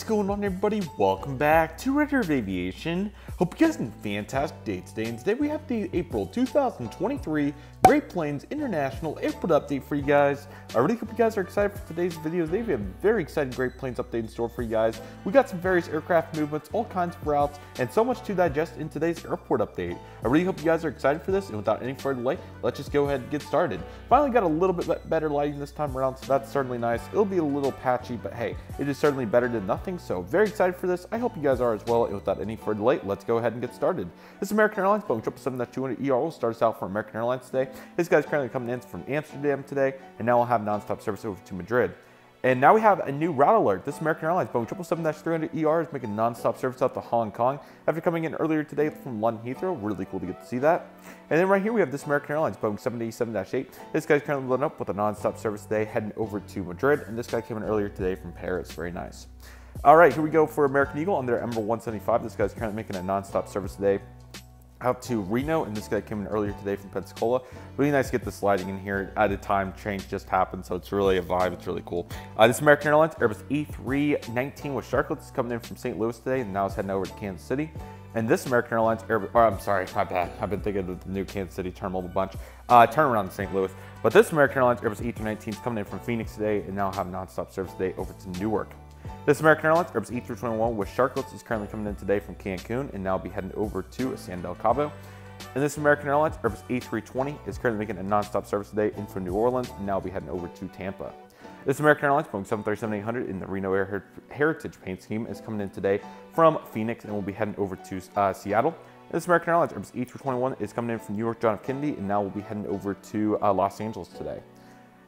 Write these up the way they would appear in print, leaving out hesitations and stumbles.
What's going on, everybody? Welcome back to Redriveraviation. Hope you guys had a fantastic day today. And today we have the April 2023 Great Plains International Airport update for you guys. I really hope you guys are excited for today's video. They have a very exciting Great Plains update in store for you guys. We got some various aircraft movements, all kinds of routes, and so much to digest in today's airport update. I really hope you guys are excited for this, and without any further delay, let's just go ahead and get started. Finally got a little bit better lighting this time around, so that's certainly nice. It'll be a little patchy, but hey, it is certainly better than nothing, so very excited for this. I hope you guys are as well, and without any further delay, let's go ahead and get started. This is American Airlines, Boeing 777-200ER will start us out for American Airlines today. This guy's currently coming in from Amsterdam today, and now we'll have non-stop service over to Madrid. And now we have a new route alert. This American Airlines Boeing 777-300ER is making non-stop service out to Hong Kong after coming in earlier today from London Heathrow. Really cool to get to see that. And then right here we have this American Airlines Boeing 787-8. This guy's currently loading up with a non-stop service today, heading over to Madrid. And this guy came in earlier today from Paris. Very nice. All right, here we go for American Eagle on their Embraer 175. This guy's currently making a non-stop service today out to Reno, and this guy came in earlier today from Pensacola. Really nice to get this lighting in here at a time change just happened, so it's really a vibe. It's really cool. This American Airlines Airbus A319 with Shotcut is coming in from St. Louis today, and now it's heading over to Kansas City. And this American Airlines I'm sorry, my bad. I've been thinking of the new Kansas City terminal a bunch. Turnaround in St. Louis. But this American Airlines Airbus A319 is coming in from Phoenix today, and now have nonstop service today over to Newark. This American Airlines Airbus A321 with Shotcut is currently coming in today from Cancun, and now will be heading over to San Del Cabo. And this American Airlines Airbus A320 is currently making a non-stop service today in from New Orleans, and now will be heading over to Tampa. This American Airlines Boeing 737-800 in the Reno Air Heritage paint scheme is coming in today from Phoenix, and will be heading over to Seattle. And this American Airlines Airbus A321 is coming in from New York John F. Kennedy, and now will be heading over to Los Angeles today.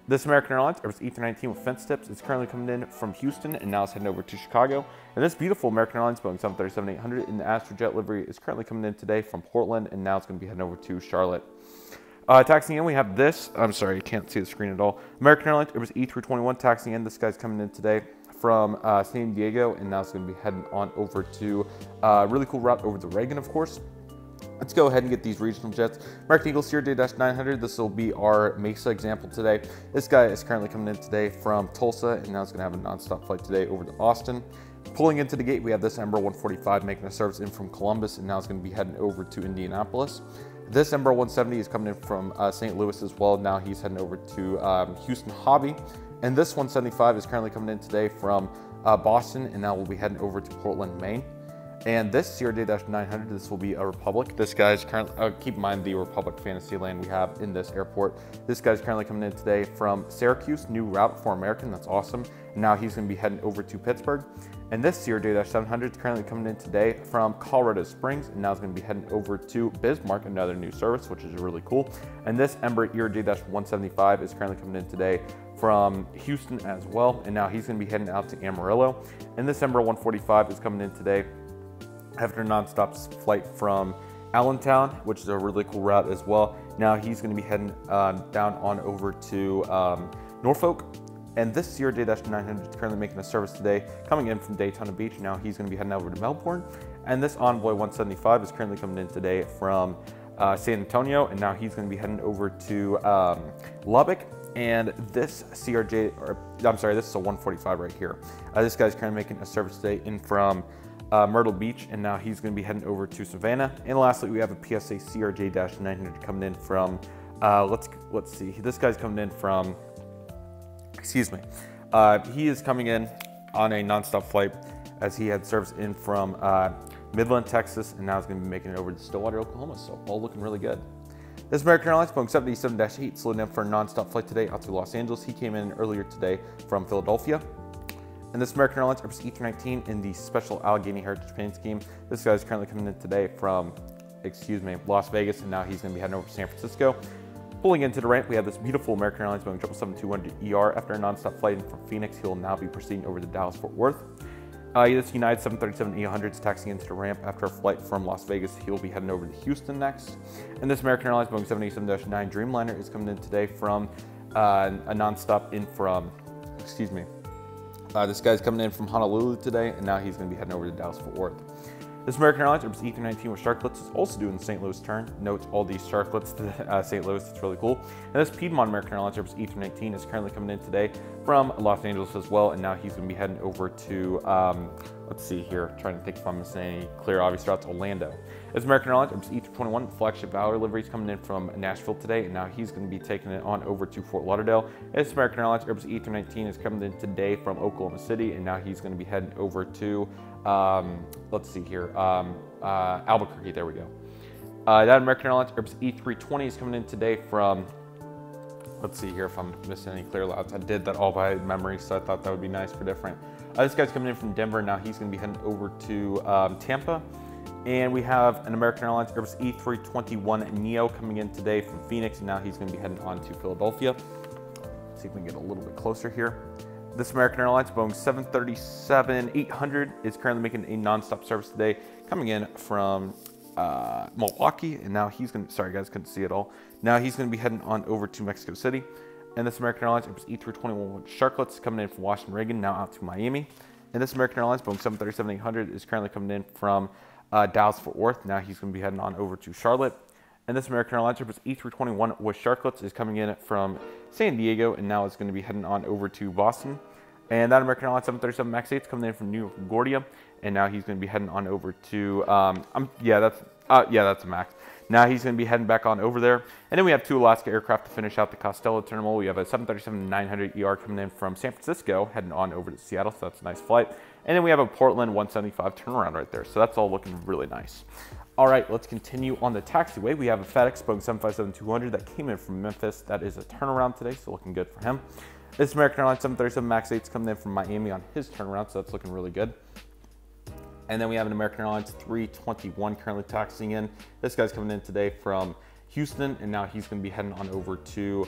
This American Airlines Airbus A319 with fence tips is currently coming in from Houston, and now is heading over to Chicago. And this beautiful American Airlines Boeing 737-800 in the Astrojet livery is currently coming in today from Portland, and now it's going to be heading over to Charlotte. Taxiing in, we have this. I'm sorry, you can't see the screen at all. American Airlines Airbus A321 taxiing in. This guy's coming in today from San Diego, and now it's going to be heading on over to a really cool route over to Reagan, of course. Let's go ahead and get these regional jets. American Eagle CRJ-900, this will be our Mesa example today. This guy is currently coming in today from Tulsa, and now it's gonna have a nonstop flight today over to Austin. Pulling into the gate, we have this Embraer 145 making a service in from Columbus, and now it's gonna be heading over to Indianapolis. This Embraer 170 is coming in from St. Louis as well. Now he's heading over to Houston Hobby. And this 175 is currently coming in today from Boston, and now we'll be heading over to Portland, Maine. And this CRJ-900, this will be a Republic. This guy's currently, keep in mind the Republic Fantasyland we have in this airport. This guy's currently coming in today from Syracuse, new route for American, that's awesome. And now he's gonna be heading over to Pittsburgh. And this CRJ-700 is currently coming in today from Colorado Springs, and now it's gonna be heading over to Bismarck, another new service, which is really cool. And this Embraer ERJ-175 is currently coming in today from Houston as well, and now he's gonna be heading out to Amarillo. And this Embraer 145 is coming in today after a non-stop flight from Allentown, which is a really cool route as well. Now he's going to be heading down on over to Norfolk. And this CRJ-900 is currently making a service today, coming in from Daytona Beach. Now he's going to be heading over to Melbourne. And this Envoy 175 is currently coming in today from San Antonio, and now he's going to be heading over to Lubbock. And this this is a 145 right here. This guy's currently making a service today in from Myrtle Beach, and now he's going to be heading over to Savannah. And lastly, we have a PSA CRJ-900 coming in from, let's see, this guy's coming in from, he is coming in on a nonstop flight as he had service in from Midland, Texas, and now he's going to be making it over to Stillwater, Oklahoma. So all looking really good. This American Airlines Boeing 787-8 slowed down for a nonstop flight today out to Los Angeles. He came in earlier today from Philadelphia. And this American Airlines Airbus A319 in the special Allegheny Heritage paint scheme. This guy is currently coming in today from, Las Vegas, and now he's going to be heading over to San Francisco. Pulling into the ramp, we have this beautiful American Airlines Boeing 777-200ER. After a nonstop flight in from Phoenix, he'll now be proceeding over to Dallas-Fort Worth. This United 737-800 is taxiing into the ramp after a flight from Las Vegas. He'll be heading over to Houston next. And this American Airlines Boeing 787-9 Dreamliner is coming in today from a nonstop in from, this guy's coming in from Honolulu today, and now he's going to be heading over to Dallas-Fort Worth. This American Airlines Airbus E319 with Sharklets is also doing the St. Louis turn. Note all these Sharklets to St. Louis, it's really cool. And this Piedmont American Airlines Airbus E319 is currently coming in today from Los Angeles as well, and now he's going to be heading over to, let's see here, trying to think if I'm missing any clear obvious routes, Orlando. This American Airlines Airbus E321 flagship Valor livery is coming in from Nashville today, and now he's going to be taking it on over to Fort Lauderdale. This American Airlines Airbus E319 is coming in today from Oklahoma City, and now he's going to be heading over to, let's see here, Albuquerque, there we go. That American Airlines Airbus E320 is coming in today from, let's see here if I'm missing any clear routes. I did that all by memory, so I thought that would be nice for different. This guy's coming in from Denver, now he's going to be heading over to Tampa. And we have an American Airlines Airbus E321 Neo coming in today from Phoenix, and now he's going to be heading on to Philadelphia. Let's see if we can get a little bit closer here. This American Airlines Boeing 737-800 is currently making a nonstop service today, coming in from Milwaukee, and now he's going to, sorry guys, couldn't see it all. Now he's going to be heading on over to Mexico City. And this American Airlines Airbus E321 Sharklets coming in from Washington Reagan, now out to Miami. And this American Airlines Boeing 737-800 is currently coming in from Dallas Fort Worth. Now he's going to be heading on over to Charlotte. And this American Airlines Airbus E321 with Sharklets is coming in from San Diego, and now it's going to be heading on over to Boston. And that American Airlines 737 MAX 8 is coming in from New York LaGuardia, and now he's going to be heading on over to that's a MAX. Now he's going to be heading back on over there. And then we have two Alaska aircraft to finish out the Costello terminal. We have a 737-900ER coming in from San Francisco, heading on over to Seattle, so that's a nice flight. And then we have a Portland 175 turnaround right there, so that's all looking really nice. All right, let's continue on the taxiway. We have a FedEx Boeing 757-200 that came in from Memphis. That is a turnaround today, so looking good for him. This American Airlines 737 MAX 8 is coming in from Miami on his turnaround, so that's looking really good. And then we have an American Airlines 321 currently taxiing in. This guy's coming in today from Houston, and now he's going to be heading on over to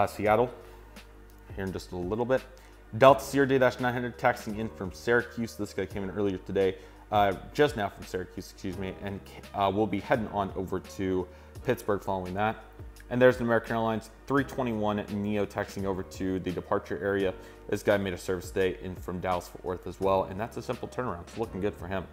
Seattle here in just a little bit. Delta CRJ-900 taxiing in from Syracuse. This guy came in earlier today, just now from Syracuse, excuse me, and we'll be heading on over to Pittsburgh following that. And there's an American Airlines 321 Neo taxiing over to the departure area. This guy made a service day in from Dallas Fort Worth as well, and that's a simple turnaround. It's looking good for him.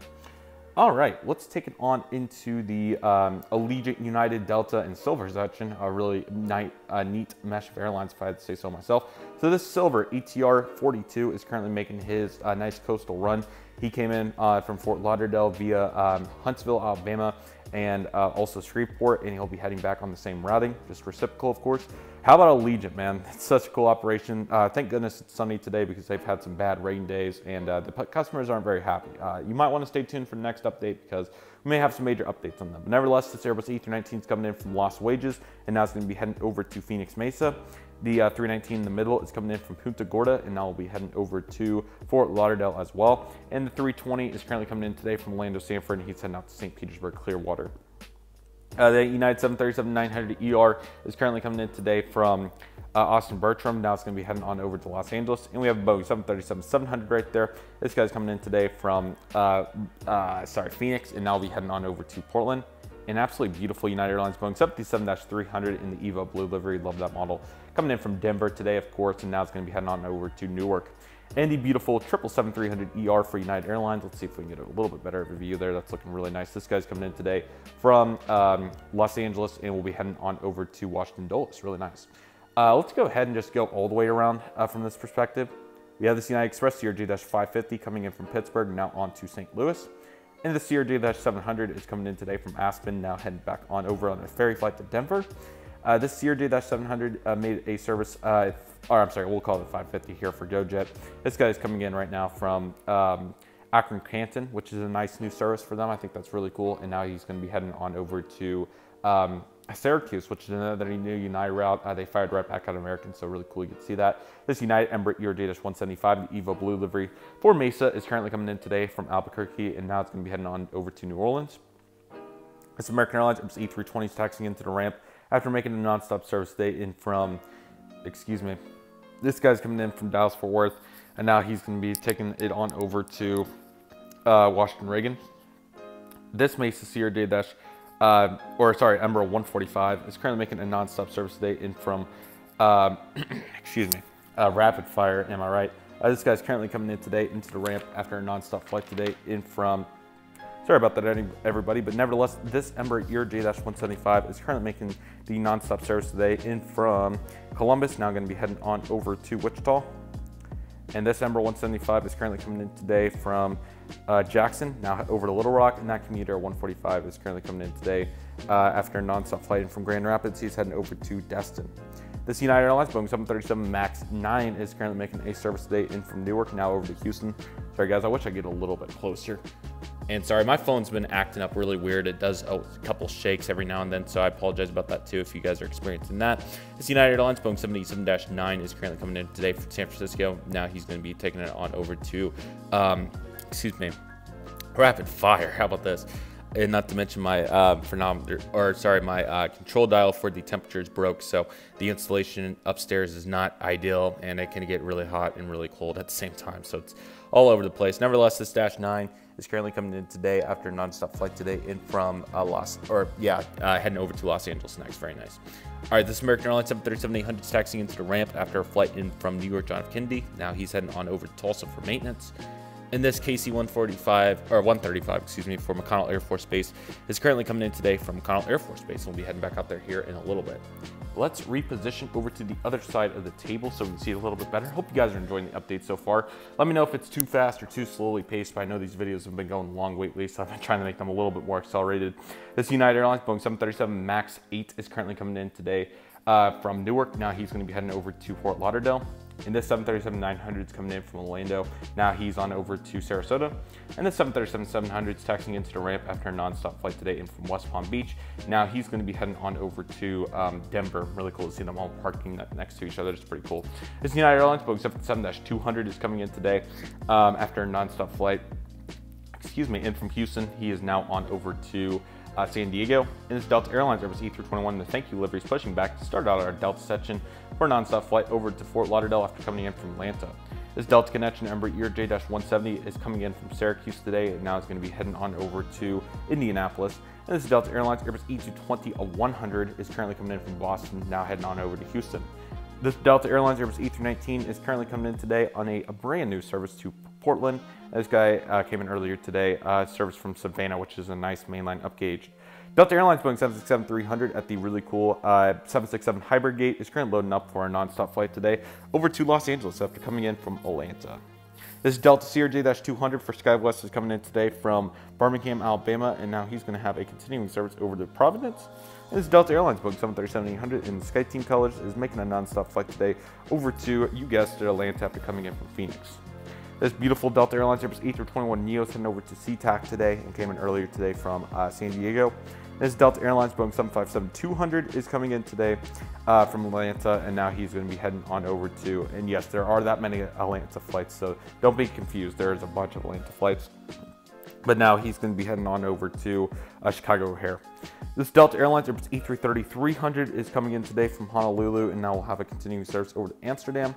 All right, let's take it on into the Allegiant, United, Delta, and Silver section. A really neat mesh of airlines, if I had to say so myself. So this Silver ETR 42 is currently making his nice coastal run. He came in from Fort Lauderdale via Huntsville, Alabama, and also Shreveport, and he'll be heading back on the same routing, just reciprocal, of course. How about Allegiant, man? It's such a cool operation. Thank goodness it's sunny today because they've had some bad rain days, and the customers aren't very happy. You might want to stay tuned for the next update because we may have some major updates on them. But nevertheless, this Airbus E319 is coming in from Lost Wages, and now it's going to be heading over to Phoenix Mesa. The 319 in the middle is coming in from Punta Gorda, and now we'll be heading over to Fort Lauderdale as well. And the 320 is currently coming in today from Orlando Sanford, and he's heading out to St. Petersburg, Clearwater. The United 737-900ER is currently coming in today from Austin Bertram. Now it's going to be heading on over to Los Angeles. And we have a Boeing 737-700 right there. This guy's coming in today from Phoenix, and now we'll be heading on over to Portland. An absolutely beautiful United Airlines Boeing 737-300 in the Evo Blue livery. Love that model. Coming in from Denver today, of course, and now it's going to be heading on over to Newark. And the beautiful 777-300ER for United Airlines. Let's see if we can get a little bit better of a view there. That's looking really nice. This guy's coming in today from Los Angeles, and we'll be heading on over to Washington Dulles. Really nice. Let's go ahead and just go all the way around from this perspective. We have this United Express CRJ-550 coming in from Pittsburgh, now on to St. Louis. And the CRJ-700 is coming in today from Aspen, now heading back on over on a ferry flight to Denver. This CRJ-700 made a service, we'll call it 550 here for GoJet. This guy is coming in right now from Akron Canton, which is a nice new service for them. I think that's really cool. And now he's going to be heading on over to Syracuse, which is another new United route. They fired right back out of American, so really cool. You can see that. This United Embraer ERJ-175, the Evo Blue livery for Mesa, is currently coming in today from Albuquerque, and now it's going to be heading on over to New Orleans. This American Airlines E320 is taxiing into the ramp after making a nonstop service today in from, this guy's coming in from Dallas Fort Worth, and now he's going to be taking it on over to Washington Reagan. This Mesa CRJ Embraer 145 is currently making a nonstop service today in from, Rapid Fire, am I right? This guy's currently coming in today into the ramp after a nonstop flight today in from Sorry about that, everybody, but nevertheless, this Embraer J-175 is currently making the nonstop service today in from Columbus, now going to be heading on over to Wichita. And this Embraer 175 is currently coming in today from Jackson, now over to Little Rock, and that Commuter 145 is currently coming in today after a nonstop flight from Grand Rapids. He's heading over to Destin. This United Airlines Boeing 737 MAX 9 is currently making a service today in from Newark, now over to Houston. Sorry guys, I wish I could get a little bit closer. And sorry, my phone's been acting up really weird. It does a couple shakes every now and then, so I apologize about that too if you guys are experiencing that. This United Airlines Boeing 787-9 is currently coming in today from San Francisco. Now he's going to be taking it on over to, rapid fire. How about this? And not to mention my my control dial for the temperatures broke, so the installation upstairs is not ideal, and it can get really hot and really cold at the same time, so it's all over the place. Nevertheless, this Dash 9 is currently coming in today after a nonstop flight today in from heading over to Los Angeles next. Very nice. All right, this American Airlines 737-800 is taxiing into the ramp after a flight in from New York John F. Kennedy. Now he's heading on over to Tulsa for maintenance. And this KC-135, excuse me, for McConnell Air Force Base is currently coming in today from McConnell Air Force Base. We'll be heading back out there here in a little bit. Let's reposition over to the other side of the table so we can see it a little bit better. Hope you guys are enjoying the update so far. Let me know if it's too fast or too slowly paced, but I know these videos have been going long lately, so I've been trying to make them a little bit more accelerated. This United Airlines Boeing 737 MAX 8 is currently coming in today from Newark. Now he's going to be heading over to Fort Lauderdale. And this 737-900 is coming in from Orlando. Now he's on over to Sarasota. And this 737-700 is taxiing into the ramp after a nonstop flight today in from West Palm Beach. Now he's going to be heading on over to Denver. Really cool to see them all parking next to each other. It's pretty cool. This United Airlines Boeing 777-200 is coming in today after a nonstop flight, in from Houston. He is now on over to San Diego. And this Delta Airlines Airbus A321, the thank you livery is pushing back to start out our Delta section for a nonstop flight over to Fort Lauderdale after coming in from Atlanta. This Delta Connection Embraer J-170 is coming in from Syracuse today, and now it's going to be heading on over to Indianapolis. And this Delta Airlines Airbus A220-100 is currently coming in from Boston, now heading on over to Houston. This Delta Airlines Airbus A319 is currently coming in today on a brand new service to Portland. This guy came in earlier today, service from Savannah, which is a nice mainline upgauge. Delta Airlines Boeing 767-300 at the really cool 767 hybrid gate is currently loading up for a nonstop flight today over to Los Angeles after coming in from Atlanta. This Delta CRJ-200 for SkyWest is coming in today from Birmingham, Alabama, and now he's going to have a continuing service over to Providence. And this Delta Airlines Boeing 737-800 in Sky Team colors is making a nonstop flight today over to, you guessed it, Atlanta after coming in from Phoenix. This beautiful Delta Airlines Airbus A321neo is heading over to SeaTac today and came in earlier today from San Diego. This Delta Airlines Boeing 757-200 is coming in today from Atlanta, and now he's going to be heading on over to, and yes, there are that many Atlanta flights, so don't be confused. There is a bunch of Atlanta flights, but now he's going to be heading on over to Chicago O'Hare. This Delta Airlines Airbus A330-300 is coming in today from Honolulu, and now we'll have a continuing service over to Amsterdam.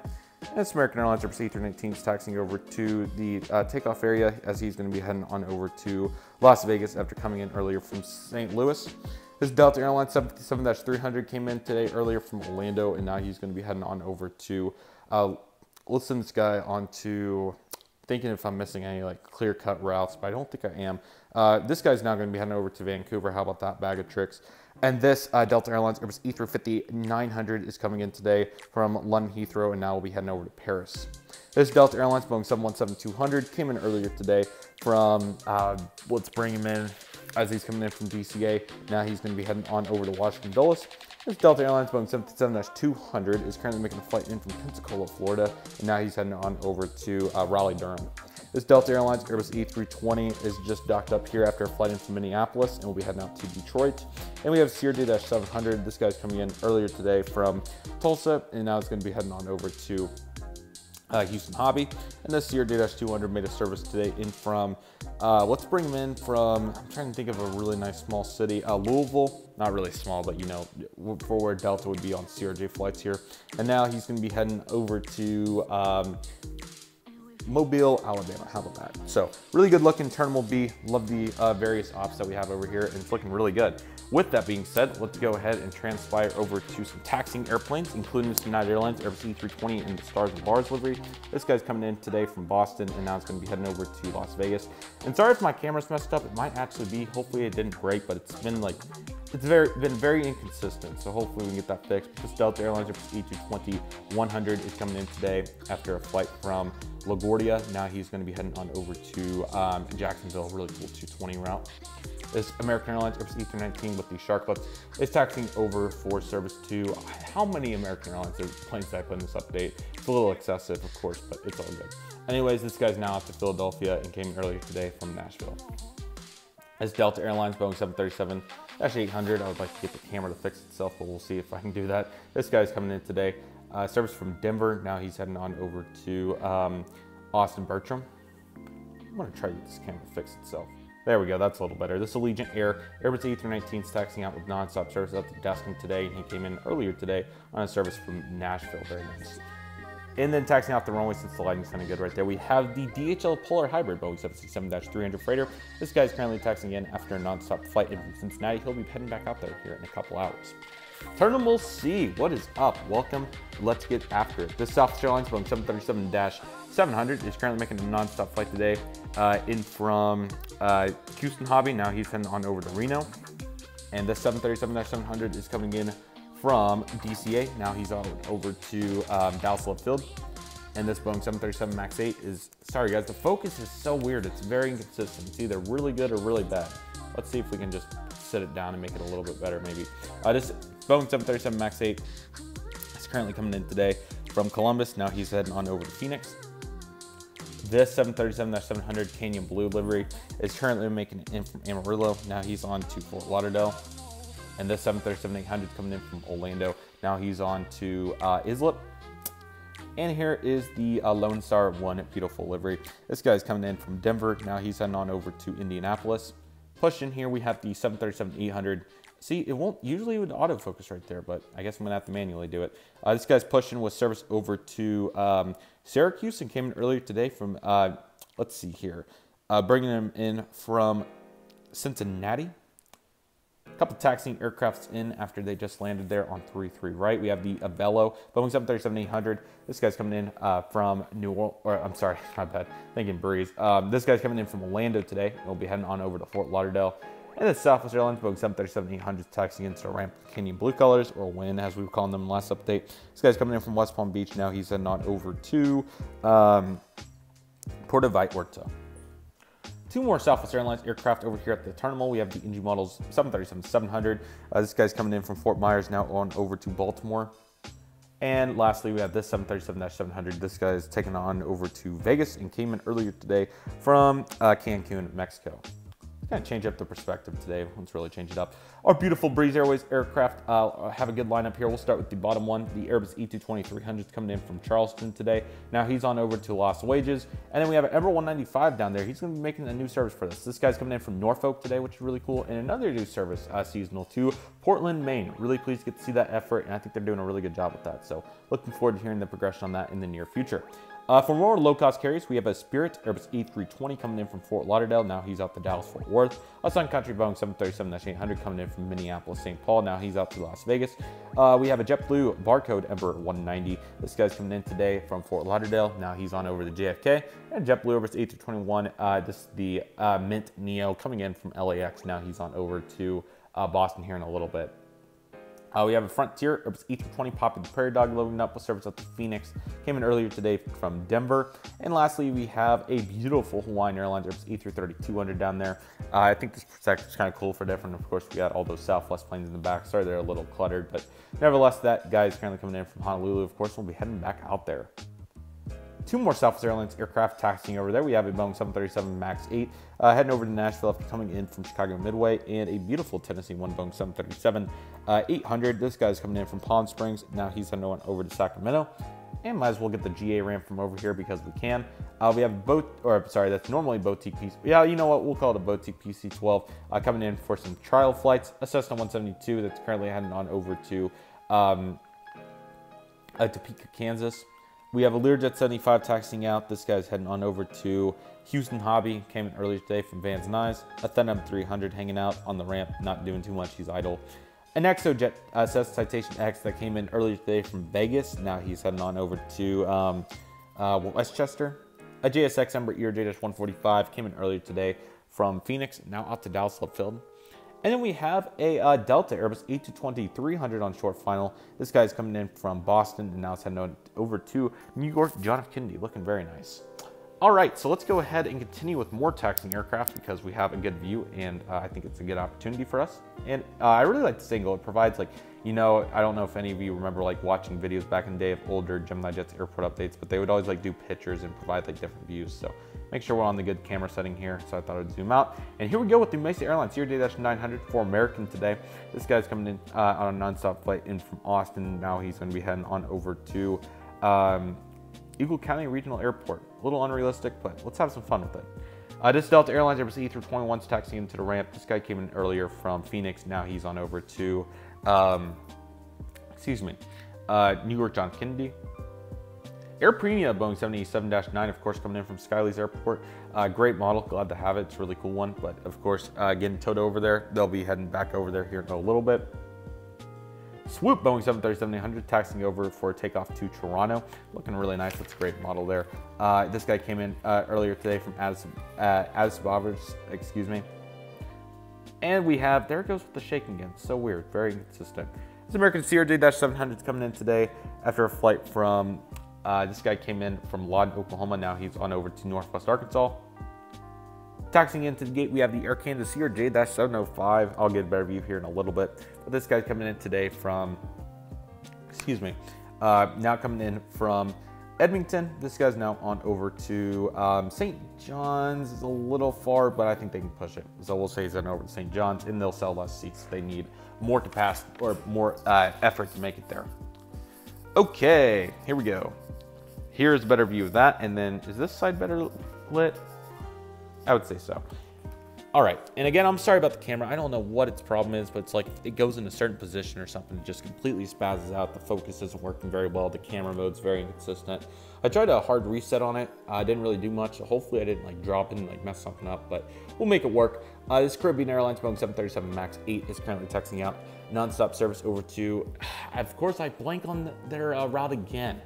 And this American Airlines Airbus A319 is taxiing over to the takeoff area as he's going to be heading on over to Las Vegas after coming in earlier from St. Louis. This Delta Airlines 757-300 came in today earlier from Orlando, and now he's going to be heading on over to, listen this guy onto, thinking if I'm missing any like clear-cut routes, but I don't think I am. This guy's now going to be heading over to Vancouver. How about that bag of tricks? And this Delta Airlines Airbus A350-900 is coming in today from London Heathrow, and now we'll be heading over to Paris. This Delta Airlines Boeing 717-200 came in earlier today from, let's bring him in as he's coming in from DCA. Now he's going to be heading on over to Washington Dulles. This Delta Airlines Boeing 757-200 is currently making a flight in from Pensacola, Florida, and now he's heading on over to Raleigh-Durham. This Delta Airlines Airbus A320 is just docked up here after a flight in from Minneapolis, and we'll be heading out to Detroit. And we have CRJ-700. This guy's coming in earlier today from Tulsa, and now it's going to be heading on over to Houston Hobby. And this CRJ-200 made a service today in from, let's bring him in from, I'm trying to think of a really nice small city, Louisville. Not really small, but you know, for where Delta would be on CRJ flights here. And now he's going to be heading over to Mobile, Alabama. How about that? So really good looking Terminal B. Love the various ops that we have over here, and it's looking really good. With that being said, let's go ahead and transpire over to some taxiing airplanes, including this United Airlines Airbus E320 and the Stars and Bars livery. This guy's coming in today from Boston, and now it's going to be heading over to Las Vegas. And sorry if my camera's messed up. It might actually be. Hopefully it didn't break, but it's been like, been very inconsistent. So hopefully we can get that fixed. This Delta Airlines Airbus E220-100 is coming in today after a flight from LaGuardia. Now he's going to be heading on over to Jacksonville. Really cool 220 route. This American Airlines Airbus E319 with the Shotcut is taxiing over for service to, how many American Airlines planes did I put in this update? It's a little excessive, of course, but it's all good. Anyways, this guy's now off to Philadelphia and came earlier today from Nashville. As Delta Airlines Boeing 737-800, I would like to get the camera to fix itself, but we'll see if I can do that. This guy's coming in today. Service from Denver. Now he's heading on over to Austin Bertram. I'm gonna try to get this camera to fix itself. There we go, that's a little better. This Allegiant Air Airbus A319 is taxiing out with non-stop service up to Destin today, and he came in earlier today on a service from Nashville. Very nice. And then taxiing off the runway, since the lighting's kind of good right there, we have the DHL Polar Hybrid Boeing 767-300 freighter. This guy's currently taxiing in after a non-stop flight in Cincinnati. He'll be heading back out there here in a couple hours. Terminal C, what is up? Welcome, let's get after it. This Southwest Airlines Boeing 737-700 is currently making a non-stop flight today in from Houston Hobby. Now he's heading on over to Reno. And this 737-700 is coming in from DCA. Now he's on over to Dallas Love Field. And this Boeing 737 MAX 8 is, sorry guys, the focus is so weird. It's very inconsistent. It's either really good or really bad. Let's see if we can just sit it down and make it a little bit better maybe. This Boeing 737 MAX 8 is currently coming in today from Columbus. Now he's heading on over to Phoenix. This 737-700 Canyon Blue livery is currently making it in from Amarillo. Now he's on to Fort Lauderdale. And this 737-800 is coming in from Orlando. Now he's on to Islip. And here is the Lone Star 1 beautiful livery. This guy's coming in from Denver. Now he's heading on over to Indianapolis. Push in here, we have the 737-800. See, it won't, usually it would autofocus right there, but I guess I'm gonna have to manually do it. This guy's pushing with service over to Syracuse and came in earlier today from, let's see here, bringing him in from Cincinnati. A couple taxiing aircrafts in after they just landed there on 33 right. We have the Avello Boeing 737-800. This guy's coming in from I'm sorry, my bad, thinking Breeze. This guy's coming in from Orlando today. We'll be heading on over to Fort Lauderdale. And the Southwest Airlines Boeing 737-800 taxiing into ramp Canyon Blue colors, or WIN as we were calling them in the last update. This guy's coming in from West Palm Beach. Now he's heading on over to Puerto Vallarta. Two more Southwest Airlines aircraft over here at the terminal. We have the NG models 737-700. This guy's coming in from Fort Myers, now on over to Baltimore. And lastly, we have this 737-700. This guy is taking on over to Vegas and came in earlier today from Cancun, Mexico. Kind of change up the perspective today. Let's really change it up. Our beautiful Breeze Airways aircraft have a good lineup here. We'll start with the bottom one, the Airbus E220-300 coming in from Charleston today. Now he's on over to Las Wages. And then we have an Ever 195 down there. He's going to be making a new service for this. This guy's coming in from Norfolk today, which is really cool. And another new service, seasonal to Portland, Maine. Really pleased to get to see that effort, and I think they're doing a really good job with that. So looking forward to hearing the progression on that in the near future. For more low-cost carriers, we have a Spirit Airbus E320 coming in from Fort Lauderdale. Now he's out to Dallas-Fort Worth. A Sun Country Boeing 737-800 coming in from Minneapolis-St. Paul. Now he's out to Las Vegas. We have a JetBlue Barcode Ember 190. This guy's coming in today from Fort Lauderdale. Now he's on over to JFK. And JetBlue Airbus A321, this is the Mint Neo coming in from LAX. Now he's on over to Boston here in a little bit. We have a Frontier Airbus E320 Poppy the Prairie Dog loading up with service up to Phoenix. Came in earlier today from Denver. And lastly, we have a beautiful Hawaiian Airlines Airbus E330-200 down there. I think this section is kind of cool for different. Of course, we got all those Southwest planes in the back. Sorry, they're a little cluttered, but nevertheless, that guy is currently coming in from Honolulu. Of course, we'll be heading back out there. Two more Southwest Airlines aircraft taxiing over there. We have a Boeing 737 MAX 8 heading over to Nashville after coming in from Chicago Midway, and a beautiful Tennessee one Boeing 737-800. This guy's coming in from Palm Springs. Now he's heading on over to Sacramento, and might as well get the GA ramp from over here because we can. We have that's normally Boutique PC. Yeah, you know what? We'll call it a Boutique PC-12 coming in for some trial flights. A Cessna 172 that's currently heading on over to Topeka, Kansas. We have a Learjet 75 taxiing out. This guy's heading on over to Houston Hobby. Came in earlier today from Vans and Eyes. A Then M300 hanging out on the ramp, not doing too much. He's idle. An ExoJet SS Citation X that came in earlier today from Vegas. Now he's heading on over to Westchester. A JSX Embraer J-145 came in earlier today from Phoenix. Now out to Dallas Love Field. And then we have a Delta Airbus A220-300 on short final. This guy's coming in from Boston and now it's heading over to New York. John F. Kennedy, looking very nice. All right, so let's go ahead and continue with more taxiing aircraft because we have a good view and I think it's a good opportunity for us. And I really like this angle. It provides, like, you know, I don't know if any of you remember like watching videos back in the day of older GeminiJets airport updates, but they would always like do pictures and provide like different views. So make sure we're on the good camera setting here. So I thought I'd zoom out. And here we go with the Mesa Airlines CRJ-900 for American today. This guy's coming in on a nonstop flight in from Austin. Now he's going to be heading on over to Eagle County Regional Airport. A little unrealistic, but let's have some fun with it. This Delta Airlines Airbus A321's taxiing into the ramp. This guy came in earlier from Phoenix. Now he's on over to, New York John Kennedy. Air Premia Boeing 787-9, of course, coming in from Skyley's Airport. Great model, glad to have it. It's a really cool one, but of course, getting towed over there. They'll be heading back over there here in a little bit. Swoop Boeing 737-800 taxiing over for takeoff to Toronto. Looking really nice. That's a great model there. This guy came in earlier today from Addis Ababa, excuse me. And we have, there it goes with the shaking again. So weird, very inconsistent. This American CRJ-700 is coming in today after a flight from, this guy came in from Lawton, Oklahoma. Now he's on over to Northwest Arkansas. Taxiing into the gate, we have the Air Canada CRJ-705. I'll get a better view here in a little bit. But this guy's coming in today from, now coming in from Edmonton. This guy's now on over to St. John's. It's a little far, but I think they can push it. So we'll say he's on over to St. John's, and they'll sell less seats. They need more capacity or more effort to make it there. Okay, here we go. Here's a better view of that. And then, is this side better lit? I would say so. All right, and again, I'm sorry about the camera. I don't know what its problem is, but it's like it goes in a certain position or something, it just completely spazzes out. The focus isn't working very well. The camera mode's very inconsistent. I tried a hard reset on it. I didn't really do much. So hopefully I didn't like drop it and like mess something up, but we'll make it work. This Caribbean Airlines Boeing 737 MAX 8 is currently taxiing out nonstop service over to, of course, I blank on their route again.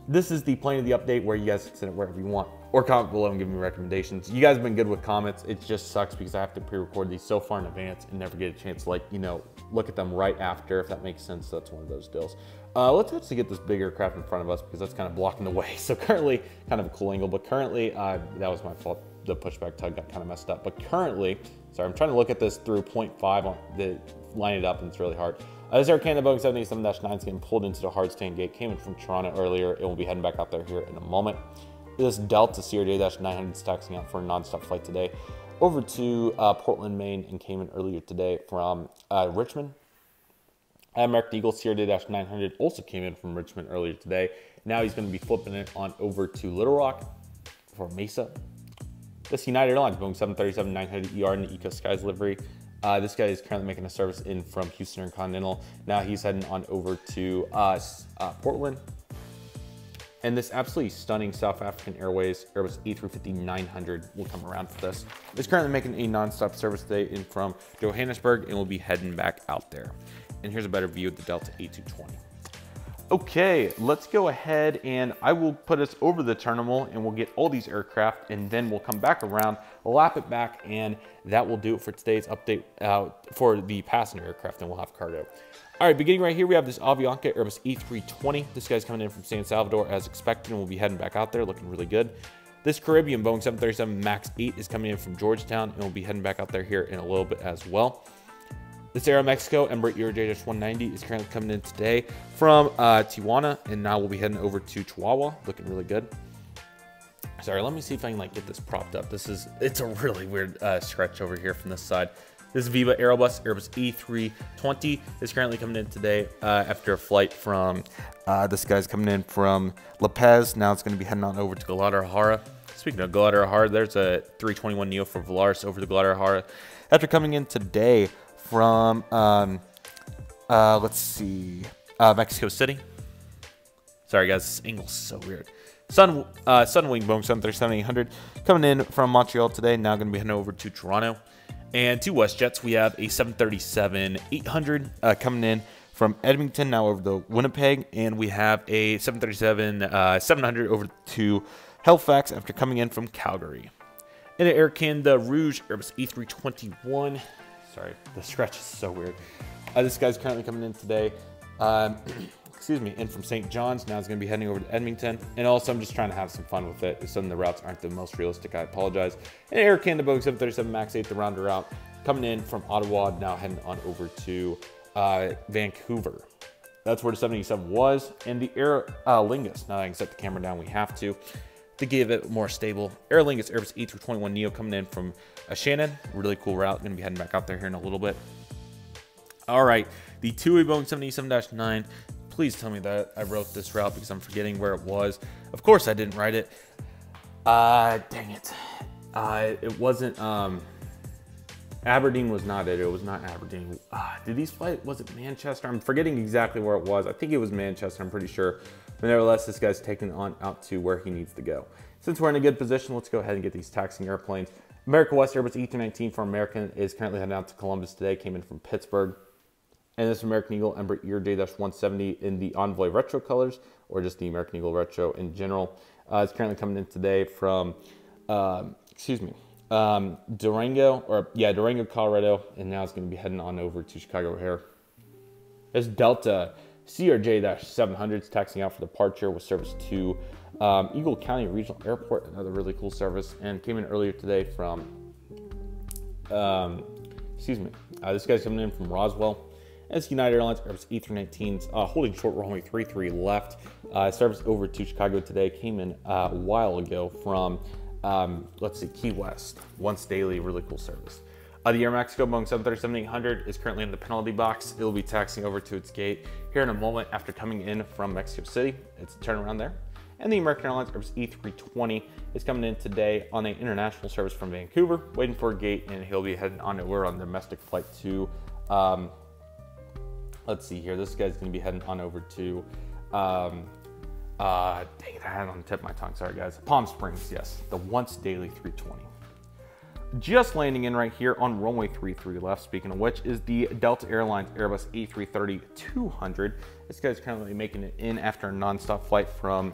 This is the plane of the update where you guys can send it wherever you want. Or comment below and give me recommendations. You guys have been good with comments. It just sucks because I have to pre-record these so far in advance and never get a chance to, like, you know, look at them right after, if that makes sense. That's one of those deals. Let's actually get this big aircraft in front of us because that's kind of blocking the way. So currently, kind of a cool angle, but currently, that was my fault. The pushback tug got kind of messed up. But currently, sorry, I'm trying to look at this through 0.5 on the line it up, and it's really hard. This Air Canada Boeing 787-9 is getting pulled into the hard stand gate. Came in from Toronto earlier. It will be heading back out there here in a moment. This Delta CRJ-900 is taxiing out for a nonstop flight today over to Portland, Maine, and came in earlier today from Richmond. American Eagle CRJ-900 also came in from Richmond earlier today. Now he's going to be flipping it on over to Little Rock for Mesa. This United Airlines Boeing 737-900ER in the Eco Skies livery. This guy is currently making a service in from Houston Intercontinental. Now he's heading on over to Portland. And this absolutely stunning South African Airways Airbus A350-900 will come around for this. It's currently making a non-stop service today in from Johannesburg and will be heading back out there. And here's a better view of the Delta A220. Okay, let's go ahead and I will put us over the terminal and we'll get all these aircraft and then we'll come back around, lap it back, and that will do it for today's update for the passenger aircraft, and we'll have cargo. All right, beginning right here, we have this Avianca Airbus A320. This guy's coming in from San Salvador as expected, and we'll be heading back out there, looking really good. This Caribbean Boeing 737 MAX 8 is coming in from Georgetown, and we'll be heading back out there here in a little bit as well. This Aeromexico Embraer J-190 is currently coming in today from Tijuana, and now we'll be heading over to Chihuahua, looking really good. Sorry, let me see if I can like get this propped up. It's a really weird stretch over here from this side. This is Viva Aerobus Airbus A320 is currently coming in today after a flight from, this guy's coming in from La Paz. Now it's going to be heading on over to Guadalajara. Speaking of Guadalajara, there's a 321neo for Volaris over to Guadalajara. After coming in today from, let's see, Mexico City. Sorry guys, this angle's so weird. Sunwing Boeing 737-800 coming in from Montreal today. Now going to be heading over to Toronto. And to WestJets, we have a 737-800 coming in from Edmonton now over to Winnipeg. And we have a 737-700 over to Halifax after coming in from Calgary. In Air Canada Rouge Airbus A321. Sorry, the scratch is so weird. This guy's currently coming in today. Excuse me, in from St. John's. Now it's going to be heading over to Edmonton. And also, I'm just trying to have some fun with it. Some of the routes aren't the most realistic. I apologize. And Air Canada Boeing 737 MAX 8, the rounder route, coming in from Ottawa, now heading on over to Vancouver. That's where the 787 was. And the Aer Lingus, now I can set the camera down, we have to give it more stable. Aer Lingus Airbus A321neo coming in from Shannon. Really cool route. Going to be heading back out there here in a little bit. All right, the two-way Boeing 787-9. Please tell me that I wrote this route because I'm forgetting where it was. Of course I didn't write it. Dang it. It wasn't, Aberdeen was not it. It was not Aberdeen. Did these fly, was it Manchester? I'm forgetting exactly where it was. I think it was Manchester, I'm pretty sure. But nevertheless, this guy's taken on out to where he needs to go. Since we're in a good position, let's go ahead and get these taxiing airplanes. America West Airbus E319 for American is currently heading out to Columbus today. Came in from Pittsburgh. And this American Eagle Embraer J-170 in the Envoy Retro colors, or just the American Eagle Retro in general. It's currently coming in today from, Durango, Colorado, and now it's going to be heading on over to Chicago O'Hare. This Delta CRJ-700 is taxiing out for departure with service to Eagle County Regional Airport, another really cool service, and came in earlier today from, this guy's coming in from Roswell. It's United Airlines Airbus E319s holding short runway 33 left. Service over to Chicago today. Came in a while ago from, Key West. Once daily, really cool service. The Air Mexico Boeing 737-800 is currently in the penalty box. It will be taxiing over to its gate here in a moment after coming in from Mexico City. It's a turnaround there. And the American Airlines Airbus E320 is coming in today on an international service from Vancouver, waiting for a gate, and he'll be heading on over on the domestic flight to, let's see here. This guy's going to be heading on over to, dang it, I had it on the tip of my tongue. Sorry, guys. Palm Springs, yes. The once daily 320. Just landing in right here on runway 33 left, speaking of which, is the Delta Airlines Airbus A330-200. This guy's currently making it in after a nonstop flight from,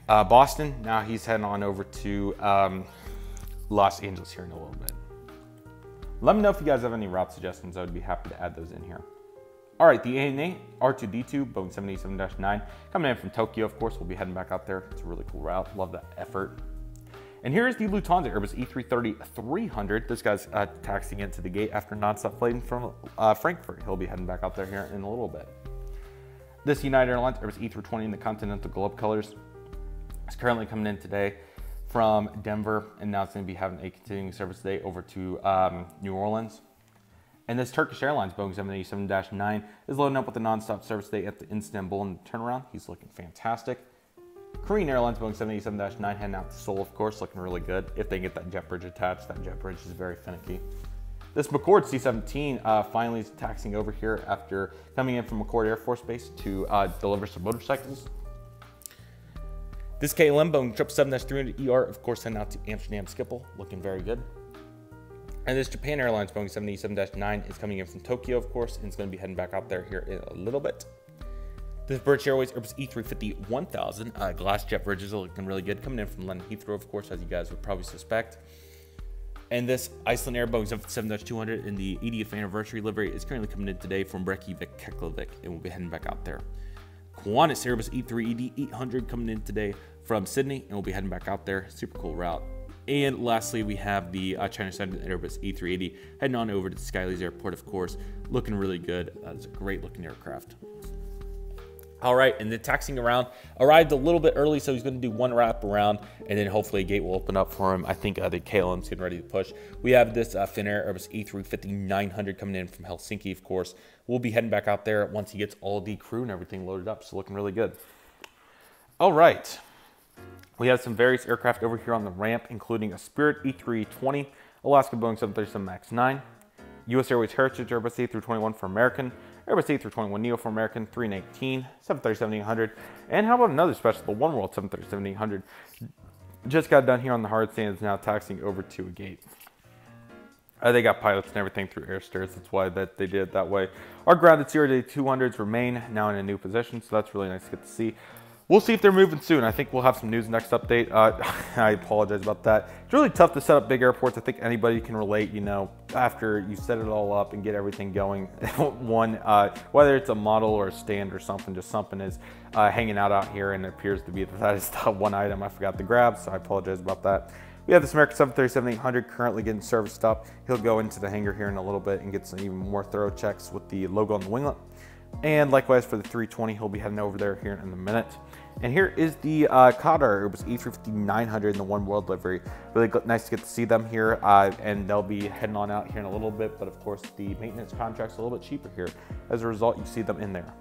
Boston. Now he's heading on over to Los Angeles here in a little bit. Let me know if you guys have any route suggestions. I would be happy to add those in here. All right, the ANA R2D2 Boeing 787-9 coming in from Tokyo. Of course, we'll be heading back out there. It's a really cool route. Love that effort. And here is the Lufthansa Airbus E330-300. This guy's taxiing into the gate after nonstop flighting from Frankfurt. He'll be heading back out there here in a little bit. This United Airlines Airbus E320 in the Continental Globe colors is currently coming in today from Denver, and now it's going to be having a continuing service today over to New Orleans. And this Turkish Airlines Boeing 787-9 is loading up with a nonstop service today at the Istanbul and the turnaround. He's looking fantastic. Korean Airlines Boeing 787-9 heading out to Seoul, of course, looking really good. If they get that jet bridge attached, that jet bridge is very finicky. This McCord C-17 finally is taxiing over here after coming in from McCord Air Force Base to deliver some motorcycles. This KLM Boeing 777-300ER, of course, heading out to Amsterdam Schiphol, looking very good. And this Japan Airlines Boeing 787-9 is coming in from Tokyo, of course, and it's going to be heading back out there here in a little bit. This British Airways Airbus E350-1000 glass jet bridges are looking really good, coming in from London Heathrow, of course, as you guys would probably suspect. And this Iceland Air Boeing 777-200 in the 80th anniversary livery is currently coming in today from Reykjavik, Keflavik, and we'll be heading back out there. Qantas Airbus E380-800 coming in today from Sydney, and we'll be heading back out there. Super cool route. And lastly, we have the China Southern Airbus A380 heading on over to the Skylys Airport, of course, looking really good. It's a great looking aircraft. All right, and then taxiing around, arrived a little bit early, so he's going to do one wrap around, and then hopefully a gate will open up for him. I think the KLM's getting ready to push. We have this Finnair Airbus A350-900 coming in from Helsinki, of course. We'll be heading back out there once he gets all the crew and everything loaded up, so looking really good. All right, we have some various aircraft over here on the ramp, including a Spirit E320, Alaska Boeing 737 MAX 9, U.S. Airways Heritage Airbus A321 for American, Airbus A321neo for American, 318, 737-800. And how about another special, the One World 737-800. Just got done here on the hard stand, is now taxiing over to a gate. They got pilots and everything through airstairs. That's why they did it that way. Our grounded CRJ-200s remain now in a new position, so that's really nice to get to see. We'll see if they're moving soon. I think we'll have some news next update. I apologize about that. It's really tough to set up big airports. I think anybody can relate, you know, after you set it all up and get everything going. Whether it's a model or a stand or something, just something is hanging out here, and it appears to be that is the one item I forgot to grab, so I apologize about that. We have this American 737-800 currently getting serviced up. He'll go into the hangar here in a little bit and get some even more thorough checks with the logo on the winglet. And likewise for the 320, he'll be heading over there here in a minute. And here is the Qatar Airbus A350-900 in the One World livery. Really nice to get to see them here, and they'll be heading on out here in a little bit. But of course, the maintenance contract's a little bit cheaper here. As a result, you see them in there.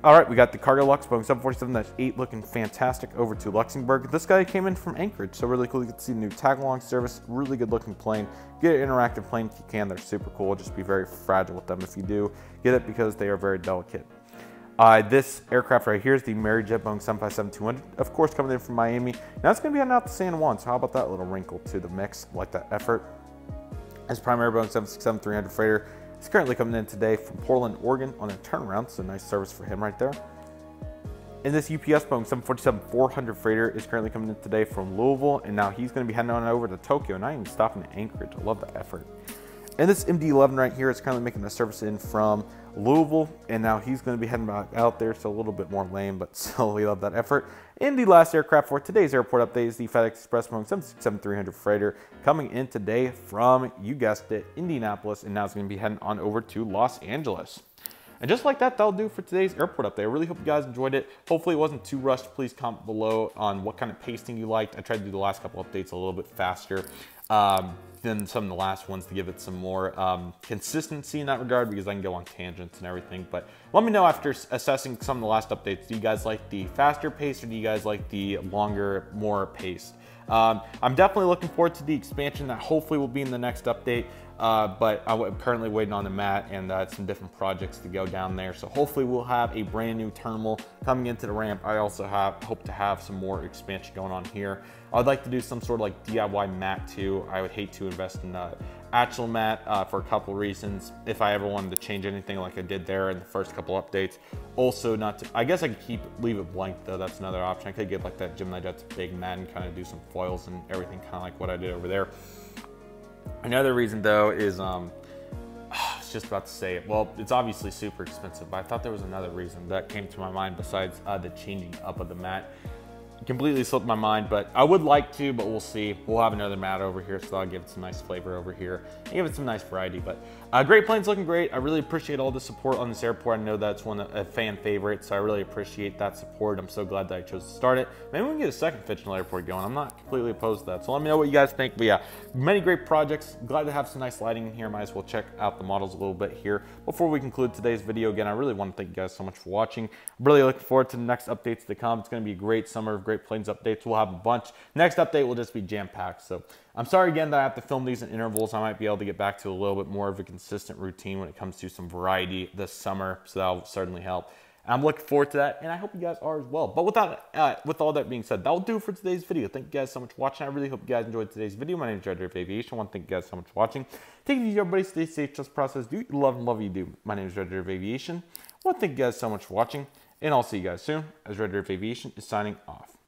All right, we got the Cargo Lux Boeing 747-8 looking fantastic over to Luxembourg. This guy came in from Anchorage, so really cool to get to see the new tag-along service. Really good looking plane. Get an interactive plane if you can. They're super cool. Just be very fragile with them if you do get it, because they are very delicate. This aircraft right here is the McCauley Boeing 757-200, of course, coming in from Miami. Now it's going to be heading out to San Juan, so how about that little wrinkle to the mix? I like that effort. This primary Boeing 767-300 freighter is currently coming in today from Portland, Oregon on a turnaround, so nice service for him right there. And this UPS Boeing 747-400 freighter is currently coming in today from Louisville, and now he's going to be heading on over to Tokyo, not even stopping at Anchorage. I love that effort. And this MD-11 right here is currently making a service in from Louisville, and now he's going to be heading back out there, so a little bit more lame, but still we love that effort. And the last aircraft for today's airport update is the FedEx Express Boeing 767-300 freighter coming in today from, you guessed it, Indianapolis, and now it's going to be heading on over to Los Angeles. And just like that, that'll do for today's airport update. I really hope you guys enjoyed it. Hopefully it wasn't too rushed. Please comment below on what kind of pacing you liked. I tried to do the last couple updates a little bit faster than some of the last ones to give it some more consistency in that regard, because I can go on tangents and everything. But let me know after assessing some of the last updates. Do you guys like the faster pace, or do you guys like the longer, more paced? I'm definitely looking forward to the expansion that hopefully will be in the next update. But I'm currently waiting on the mat and some different projects to go down there. So hopefully we'll have a brand new terminal coming into the ramp. I also hope to have some more expansion going on here. I'd like to do some sort of like DIY mat too. I would hate to invest in actual mat for a couple reasons. If I ever wanted to change anything like I did there in the first couple updates. Also not to, I guess I could leave it blank though. That's another option. I could get like that GeminiJets big mat and kind of do some foils and everything, kind of like what I did over there. Another reason though is, I was just about to say it. Well, it's obviously super expensive, but I thought there was another reason that came to my mind besides the changing up of the mat. Completely slipped my mind, but I would like to, but we'll see. We'll have another mat over here, so I'll give it some nice flavor over here and give it some nice variety. But great plane's looking great. I really appreciate all the support on this airport. I know that's a fan favorite, so I really appreciate that support. I'm so glad that I chose to start it. Maybe we can get a second fictional airport going. I'm not completely opposed to that, so let me know what you guys think. But yeah, many great projects. Glad to have some nice lighting in here. Might as well check out the models a little bit here before we conclude today's video. Again, I really want to thank you guys so much for watching. I'm really looking forward to the next updates to come. It's going to be a great summer of great planes updates. We'll have a bunch. Next update will just be jam-packed. So I'm sorry again that I have to film these in intervals. I might be able to get back to a little bit more of a consistent routine when it comes to some variety this summer. So that'll certainly help. I'm looking forward to that, and I hope you guys are as well. But with all that being said, that'll do for today's video. Thank you guys so much for watching. I really hope you guys enjoyed today's video. My name is Redriveraviation. I want to thank you guys so much for watching. Take it easy, everybody. Stay safe. Trust the process. Do what you love and love what you do. My name is Redriveraviation. I want to thank you guys so much for watching, and I'll see you guys soon as Redriveraviation is signing off.